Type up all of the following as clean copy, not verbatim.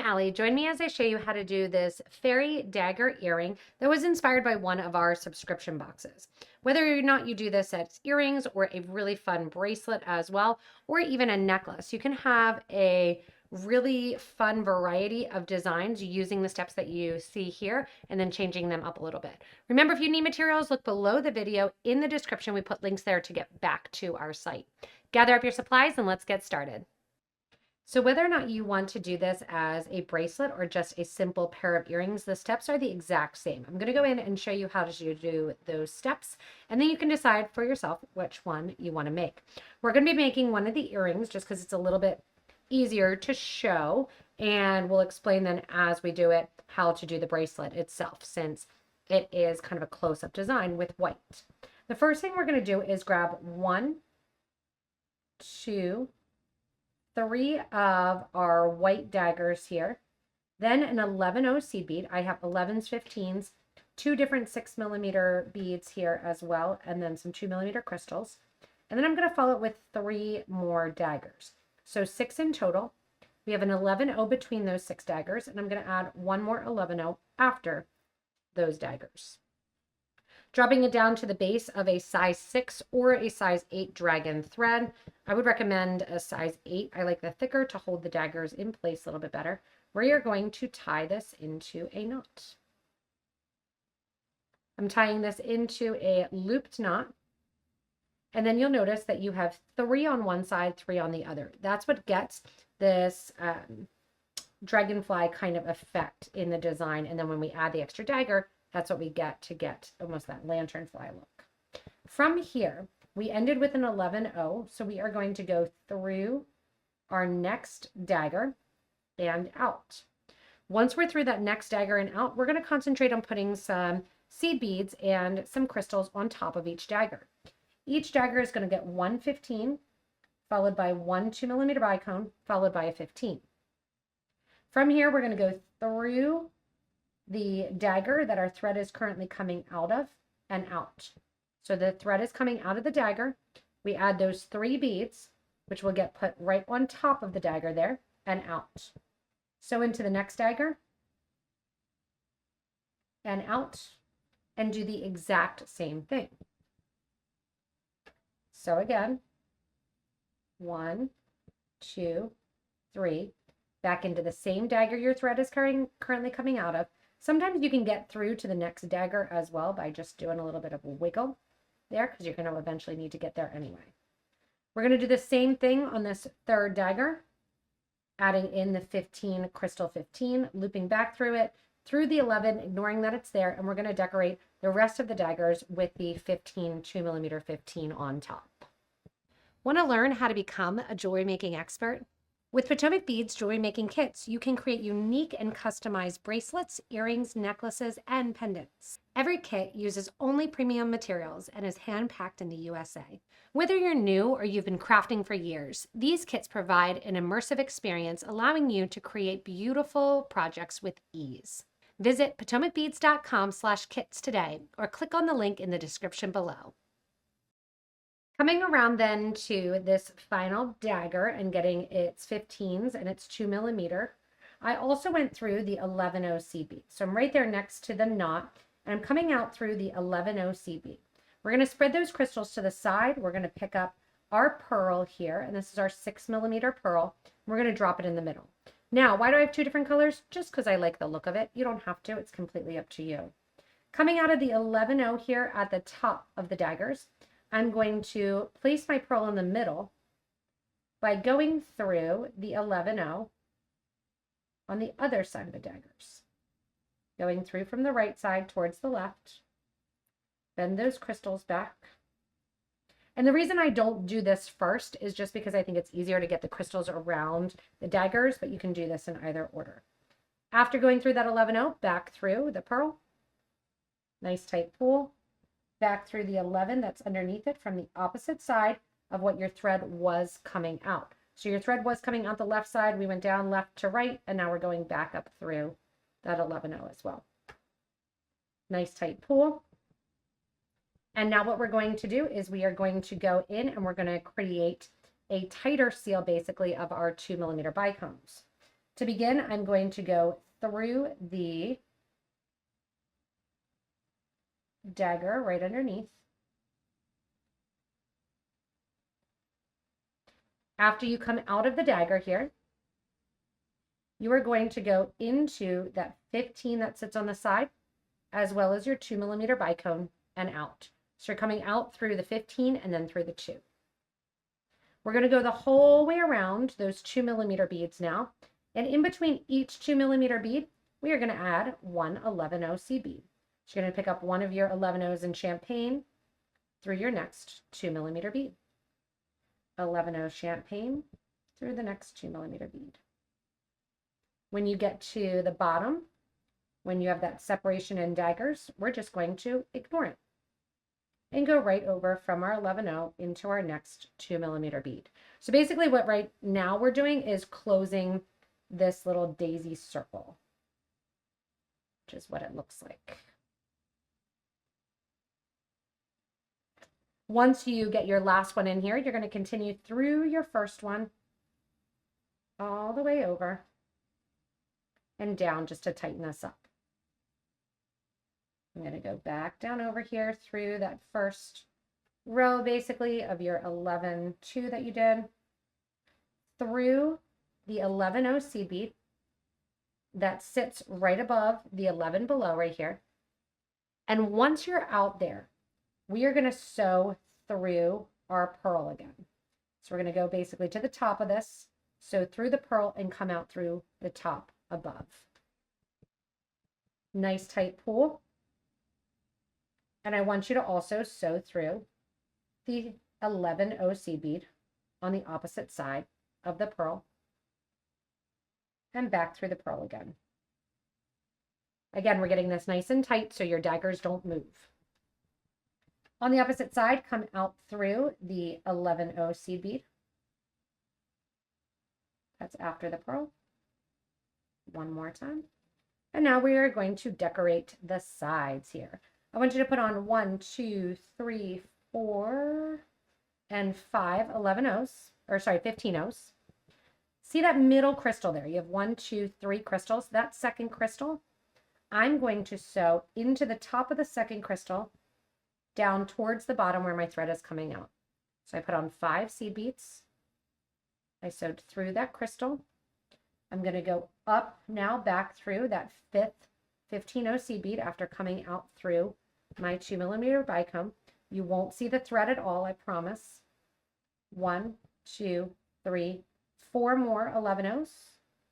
Allie. Join me as I show you how to do this fairy dagger earring that was inspired by one of our subscription boxes. Whether or not you do this as earrings or a really fun bracelet as well, or even a necklace, you can have a really fun variety of designs using the steps that you see here and then changing them up a little bit. Remember, if you need materials, look below the video. In the description, we put links there to get back to our site. Gather up your supplies and let's get started. So whether or not you want to do this as a bracelet or just a simple pair of earrings, the steps are the exact same. I'm going to go in and show you how to do those steps, and then you can decide for yourself which one you want to make. We're going to be making one of the earrings just because it's a little bit easier to show, and we'll explain then as we do it how to do the bracelet itself, since it is kind of a close-up design with white. The first thing we're going to do is grab 1, 2, 3 of our white daggers here, then an 11-0 seed bead. I have 11s, 15s, 2 different 6mm beads here as well, and then some 2mm crystals. And then I'm going to follow it with 3 more daggers. So 6 in total. We have an 11-0 between those 6 daggers, and I'm going to add 1 more 11-0 after those daggers. Dropping it down to the base of a size 6 or a size 8 dragon thread. I would recommend a size 8. I like the thicker to hold the daggers in place a little bit better. We are going to tie this into a knot. I'm tying this into a looped knot. And then you'll notice that you have 3 on one side, 3 on the other. That's what gets this dragonfly kind of effect in the design. And then when we add the extra dagger, that's what we get to get almost that lanternfly look. From here, we ended with an 11-0, so we are going to go through our next dagger and out. Once we're through that next dagger and out, we're going to concentrate on putting some seed beads and some crystals on top of each dagger. Each dagger is going to get 1 15, followed by 1 2mm bicone, followed by a 15. From here, we're going to go through the dagger that our thread is currently coming out of and out. So the thread is coming out of the dagger. We add those 3 beads, which will get put right on top of the dagger there and out. So into the next dagger and out, and do the exact same thing. So again, 1, 2, 3, back into the same dagger your thread is currently coming out of. Sometimes you can get through to the next dagger as well by just doing a little bit of a wiggle there, because you're going to eventually need to get there anyway. We're going to do the same thing on this third dagger, adding in the 15 crystal 15, looping back through it, through the 11, ignoring that it's there, and we're going to decorate the rest of the daggers with the 15 2mm 15 on top. Want to learn how to become a jewelry making expert? With Potomac Beads Jewelry Making Kits, you can create unique and customized bracelets, earrings, necklaces, and pendants. Every kit uses only premium materials and is hand-packed in the USA. Whether you're new or you've been crafting for years, these kits provide an immersive experience, allowing you to create beautiful projects with ease. Visit PotomacBeads.com/kits today or click on the link in the description below. Coming around then to this final dagger and getting its 15s and its 2mm, I also went through the 11-0 seed bead. So I'm right there next to the knot, and I'm coming out through the 11-0 seed bead. We're going to spread those crystals to the side. We're going to pick up our pearl here, and this is our 6mm pearl. We're going to drop it in the middle. Now, why do I have 2 different colors? Just because I like the look of it. You don't have to. It's completely up to you. Coming out of the 11-0 here at the top of the daggers, I'm going to place my pearl in the middle by going through the 11-0 on the other side of the daggers. Going through from the right side towards the left. Bend those crystals back. And the reason I don't do this first is just because I think it's easier to get the crystals around the daggers, but you can do this in either order. After going through that 11-0, back through the pearl. Nice tight pull. Back through the 11 that's underneath it from the opposite side of what your thread was coming out. So your thread was coming out the left side. We went down left to right, and now we're going back up through that 11-0 as well. Nice tight pull. And now what we're going to do is we are going to go in and we're going to create a tighter seal basically of our 2mm bicones. To begin, I'm going to go through the dagger right underneath. After you come out of the dagger here, you are going to go into that 15 that sits on the side, as well as your 2mm bicone, and out. So you're coming out through the 15 and then through the 2. We're going to go the whole way around those 2mm beads now. And in between each 2mm bead, we are going to add one 11-0 seed bead. So you're going to pick up one of your 11-0s in champagne through your next 2mm bead. 11-0 champagne through the next 2mm bead. When you get to the bottom, when you have that separation in daggers, we're just going to ignore it and go right over from our 11-0 into our next 2mm bead. So basically what right now we're doing is closing this little daisy circle, which is what it looks like. Once you get your last one in here, you're going to continue through your first one all the way over and down just to tighten this up. I'm going to go back down over here through that first row basically of your 11-2 that you did, through the 11-0 seed bead that sits right above the 11 below right here. And once you're out there, we are going to sew through our pearl again. So we're going to go basically to the top of this, sew through the pearl, and come out through the top above. Nice tight pull. And I want you to also sew through the 11-0 seed bead on the opposite side of the pearl and back through the pearl again. Again, we're getting this nice and tight so your daggers don't move. On the opposite side, come out through the 11-0 seed bead. That's after the pearl. One more time. And now we are going to decorate the sides here. I want you to put on 1, 2, 3, 4, and 5 11-0s, or sorry, 15-0s. See that middle crystal there? You have 1, 2, 3 crystals. That second crystal, I'm going to sew into the top of the second crystal down towards the bottom where my thread is coming out. So I put on 5 seed beads. I sewed through that crystal. I'm going to go up now back through that 5th 15-0 seed bead after coming out through my 2mm bicone. You won't see the thread at all, I promise. 1, 2, 3, 4 more 11-0s,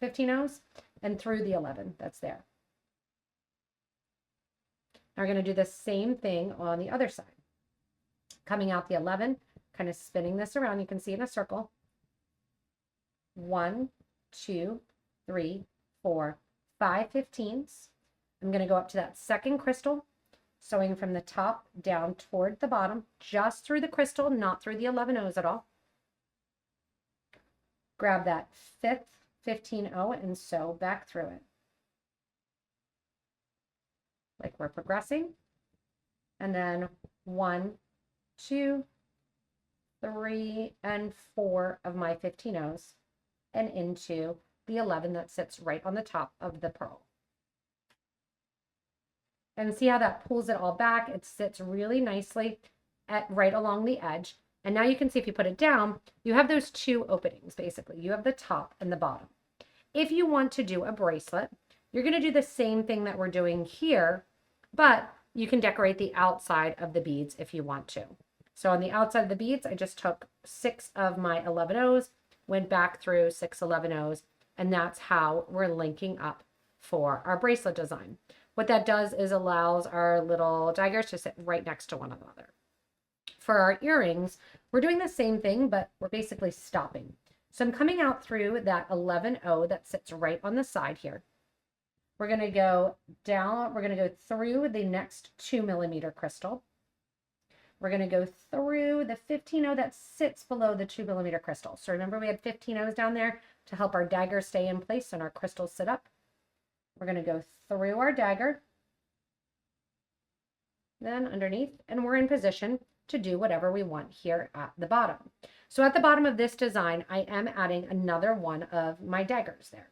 15-0s, and through the 11 that's there. Now we're going to do the same thing on the other side. Coming out the 11, kind of spinning this around, you can see in a circle. 1, 2, 3, 4, 5 15s. I'm going to go up to that second crystal, sewing from the top down toward the bottom, just through the crystal, not through the 11-0s at all. Grab that 5th 15-0 and sew back through it. Like we're progressing. And then 1, 2, 3, and 4 of my 15-0s and into the 11 that sits right on the top of the pearl. And see how that pulls it all back? It sits really nicely right along the edge. And now you can see if you put it down, you have those 2 openings basically. You have the top and the bottom. If you want to do a bracelet, you're going to do the same thing that we're doing here, but you can decorate the outside of the beads if you want to. So on the outside of the beads, I just took 6 of my 11-0s, went back through 6 11-0s, and that's how we're linking up for our bracelet design. What that does is allows our little daggers to sit right next to one another. For our earrings, we're doing the same thing, but we're basically stopping. So I'm coming out through that 11-0 that sits right on the side here. We're going to go down, we're going to go through the next 2mm crystal. We're going to go through the 15-0 that sits below the 2mm crystal. So remember we had 15-0s down there to help our dagger stay in place and our crystals sit up. We're going to go through our dagger, then underneath, and we're in position to do whatever we want here at the bottom. So at the bottom of this design, I am adding another one of my daggers there.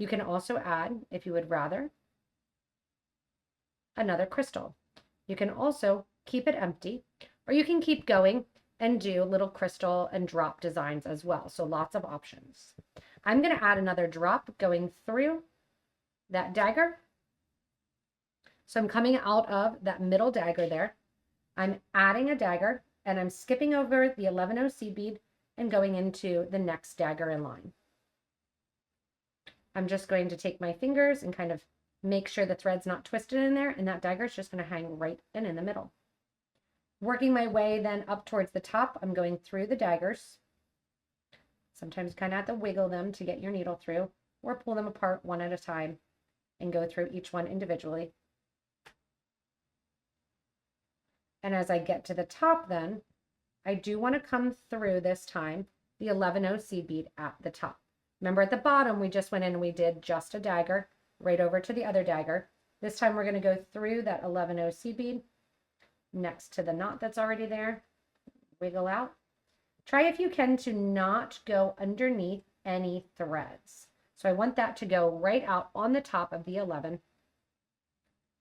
You can also add, if you would rather, another crystal. You can also keep it empty, or you can keep going and do little crystal and drop designs as well. So lots of options. I'm going to add another drop going through that dagger. So I'm coming out of that middle dagger there. I'm adding a dagger and I'm skipping over the 11-0 seed bead and going into the next dagger in line. I'm just going to take my fingers and kind of make sure the thread's not twisted in there, and that dagger is just going to hang right in the middle. Working my way then up towards the top, I'm going through the daggers. Sometimes kind of have to wiggle them to get your needle through, or pull them apart one at a time and go through each one individually. And as I get to the top then, I do want to come through this time the 11-0 seed bead at the top. Remember at the bottom, we just went in and we did just a dagger right over to the other dagger. This time we're going to go through that 11-0 seed bead next to the knot that's already there. Wiggle out. Try if you can to not go underneath any threads. So I want that to go right out on the top of the 11.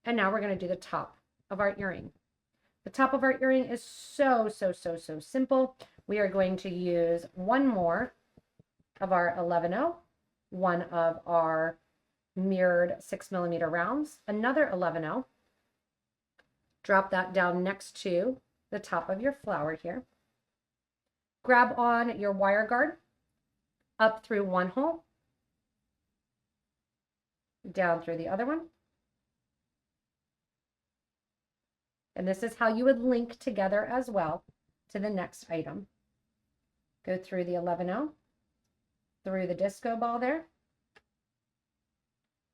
And now we're going to do the top of our earring. The top of our earring is so simple. We are going to use one more of our 11-0, one of our mirrored 6mm rounds, another 11-0. Drop that down next to the top of your flower here. Grab on your wire guard, up through one hole, down through the other one. And this is how you would link together as well to the next item. Go through the 11-0, through the disco ball there,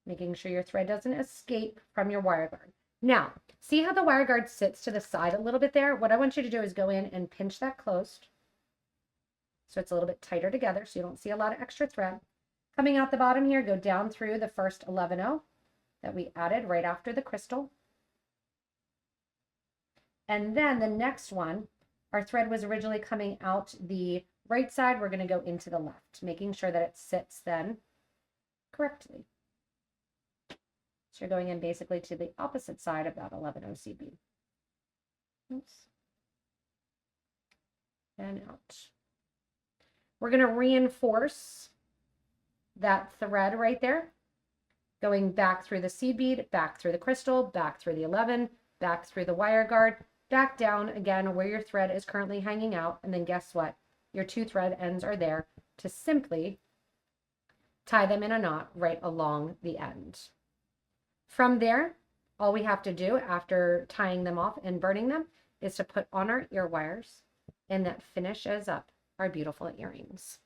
making sure your thread doesn't escape from your wire guard. Now, see how the wire guard sits to the side a little bit there? What I want you to do is go in and pinch that closed so it's a little bit tighter together so you don't see a lot of extra thread. Coming out the bottom here, go down through the first 11-0 that we added right after the crystal. And then the next one, our thread was originally coming out the right side. We're going to go into the left, making sure that it sits then correctly. So you're going in basically to the opposite side of that 11-0 seed bead. Oops. And out. We're going to reinforce that thread right there, going back through the seed bead, back through the crystal, back through the 11, back through the wire guard, back down again where your thread is currently hanging out, and then guess what? Your two thread ends are there to simply tie them in a knot right along the end. From there, all we have to do after tying them off and burning them is to put on our ear wires, and that finishes up our beautiful earrings.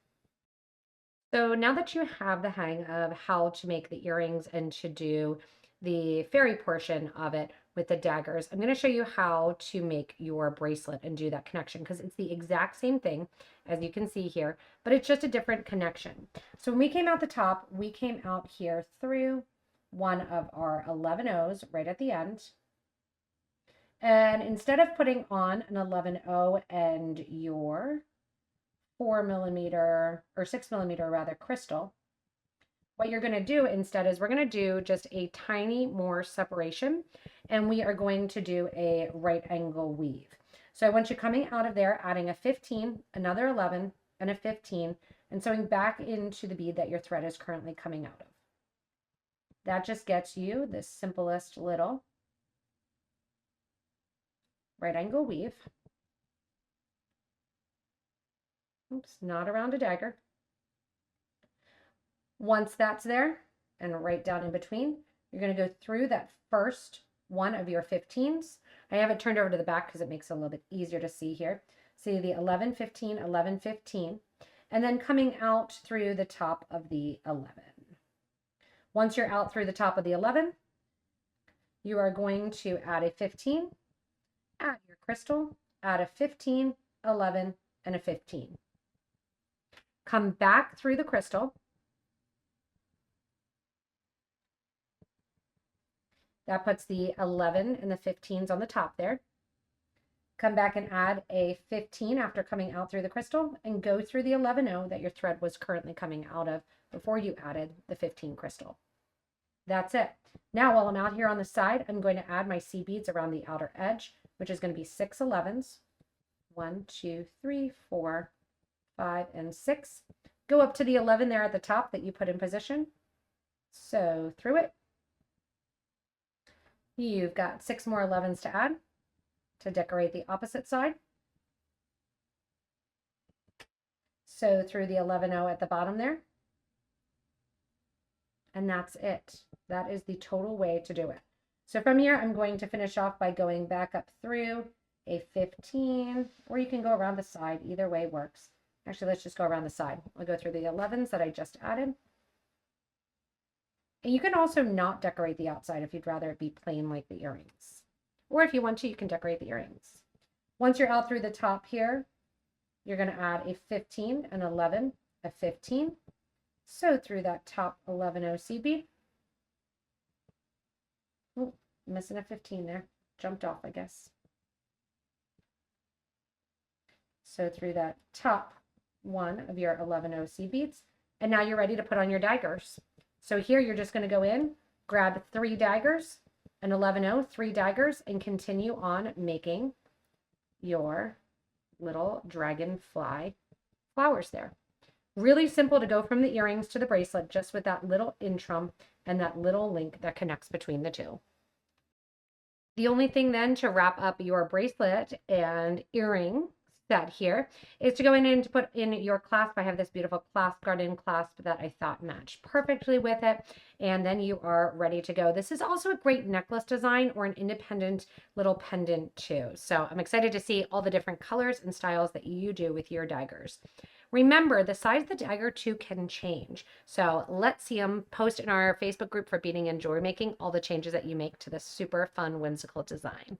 So now that you have the hang of how to make the earrings and to do the fairy portion of it with the daggers, I'm going to show you how to make your bracelet and do that connection, because it's the exact same thing as you can see here, but it's just a different connection. So when we came out the top, we came out here through one of our 11-0s right at the end. And instead of putting on an 11-0 and your 4mm or 6mm rather crystal, what you're going to do instead is we're going to do just a tiny more separation, and we are going to do a right angle weave. So I want you coming out of there, adding a 15, another 11, and a 15, and sewing back into the bead that your thread is currently coming out of. That just gets you the simplest little right angle weave. Oops, not around a dagger. Once that's there, and right down in between, you're going to go through that first one of your 15s. I have it turned over to the back because it makes it a little bit easier to see here. See the 11, 15, 11, 15, and then coming out through the top of the 11. Once you're out through the top of the 11, you are going to add a 15, add your crystal, add a 15, 11, and a 15. Come back through the crystal. That puts the 11 and the 15s on the top there. Come back and add a 15 after coming out through the crystal, and go through the 11-0 that your thread was currently coming out of before you added the 15 crystal. That's it. Now, while I'm out here on the side, I'm going to add my seed beads around the outer edge, which is going to be 6 11s. 1, 2, 3, 4, 5, and 6. Go up to the 11 there at the top that you put in position. So through it. You've got 6 more 11s to add to decorate the opposite side. So through the 11-0 at the bottom there. And that's it. That is the total way to do it. So from here, I'm going to finish off by going back up through a 15, or you can go around the side. Either way works. Actually, let's just go around the side. I'll go through the 11s that I just added. And you can also not decorate the outside if you'd rather it be plain like the earrings. Or if you want to, you can decorate the earrings. Once you're out through the top here, you're going to add a 15, an 11, a 15. So through that top 11-0 seed bead. Oh, missing a 15 there. Jumped off, I guess. So through that top one of your 11-0 seed beads. And now you're ready to put on your daggers. So here you're just going to go in, grab 3 daggers, an 11-0, 3 daggers, and continue on making your little dragonfly flowers there. Really simple to go from the earrings to the bracelet, just with that little interim and that little link that connects between the two. The only thing then to wrap up your bracelet and earring set here is to go in and to put in your clasp. I have this beautiful clasp garden clasp that I thought matched perfectly with it, and then you are ready to go. This is also a great necklace design or an independent little pendant too. So I'm excited to see all the different colors and styles that you do with your daggers. Remember, the size of the dagger too can change. So let's see them. Post in our Facebook group for beading and jewelry making all the changes that you make to this super fun whimsical design.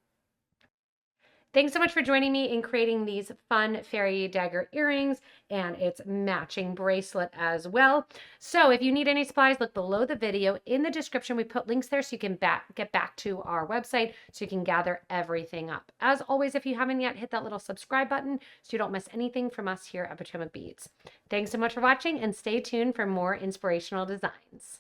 Thanks so much for joining me in creating these fun fairy dagger earrings and its matching bracelet as well. So if you need any supplies, look below the video. In the description, we put links there so you can get back to our website so you can gather everything up. As always, if you haven't yet, hit that little subscribe button so you don't miss anything from us here at Potomac Beads. Thanks so much for watching, and stay tuned for more inspirational designs.